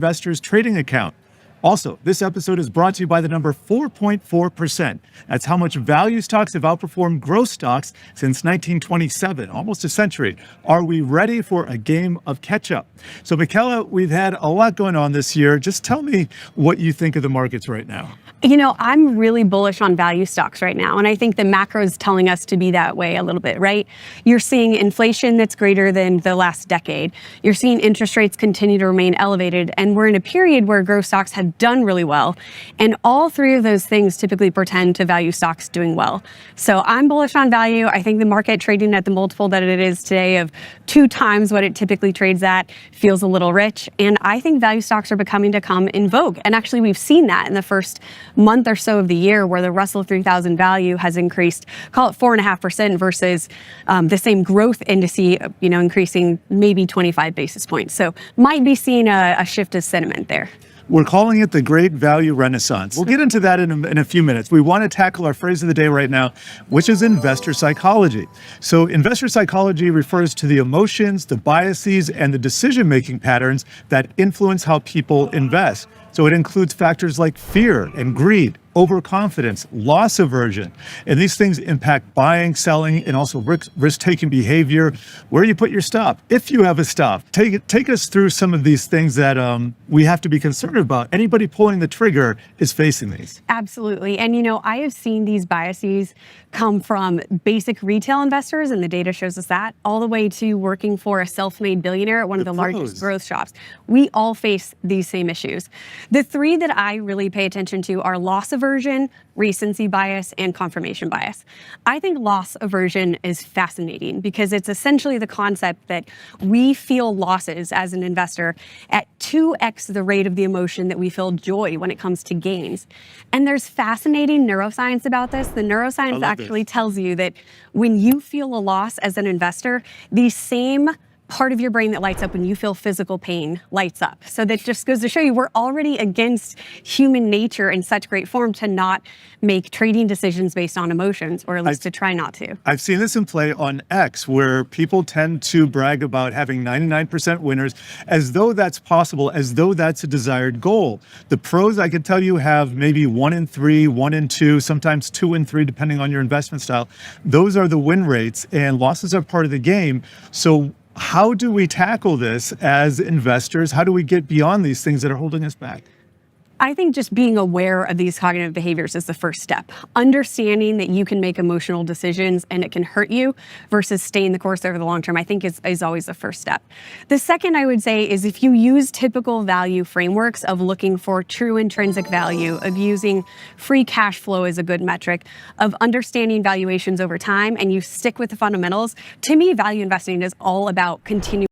Investors Trading Account. Also, this episode is brought to you by the number 4.4%. That's how much value stocks have outperformed growth stocks since 1927, almost a century. Are we ready for a game of catch-up? So, Michaela, we've had a lot going on this year. Just tell me what you think of the markets right now. You know, I'm really bullish on value stocks right now, and I think the macro is telling us to be that way a little bit, right? You're seeing inflation that's greater than the last decade. You're seeing interest rates continue to remain elevated, and we're in a period where growth stocks have done really well. And all three of those things typically portend to value stocks doing well. So I'm bullish on value. I think the market trading at the multiple that it is today of 2 times what it typically trades at feels a little rich. And I think value stocks are becoming to come in vogue. And actually, we've seen that in the first month or so of the year, where the Russell 3000 value has increased, call it 4.5% versus the same growth index, increasing maybe 25 basis points. So might be seeing a shift of sentiment there. We're calling it the Great Value Renaissance. We'll get into that in a few minutes. We want to tackle our phrase of the day right now, which is investor psychology. So investor psychology refers to the emotions, the biases, and the decision-making patterns that influence how people invest. So it includes factors like fear and greed, overconfidence, loss aversion. And these things impact buying, selling, and also risk-taking behavior, where you put your stop, if you have a stop. Take us through some of these things that we have to be concerned about. Anybody pulling the trigger is facing these. Absolutely. And, I have seen these biases come from basic retail investors, and the data shows us that, all the way to working for a self-made billionaire at one of the largest growth shops. We all face these same issues. The 3 that I really pay attention to are loss aversion, recency bias, and confirmation bias. I think loss aversion is fascinating because it's essentially the concept that we feel losses as an investor at 2x the rate of the emotion that we feel joy when it comes to gains. And there's fascinating neuroscience about this. The neuroscience actually tells you that when you feel a loss as an investor, the same part of your brain that lights up when you feel physical pain lights up. So that just goes to show you we're already against human nature in such great form to not make trading decisions based on emotions, or at least to try not to. I've seen this in play on X, where people tend to brag about having 99% winners as though that's possible, as though that's a desired goal. The pros, I can tell you, have maybe 1 in 3, 1 in 2, sometimes 2 in 3, depending on your investment style. Those are the win rates, and losses are part of the game. So how do we tackle this as investors? How do we get beyond these things that are holding us back? I think just being aware of these cognitive behaviors is the first step. Understanding that you can make emotional decisions and it can hurt you versus staying the course over the long term, I think is always the first step. The second I would say is if you use typical value frameworks of looking for true intrinsic value, of using free cash flow as a good metric, of understanding valuations over time, and you stick with the fundamentals, to me, value investing is all about continuing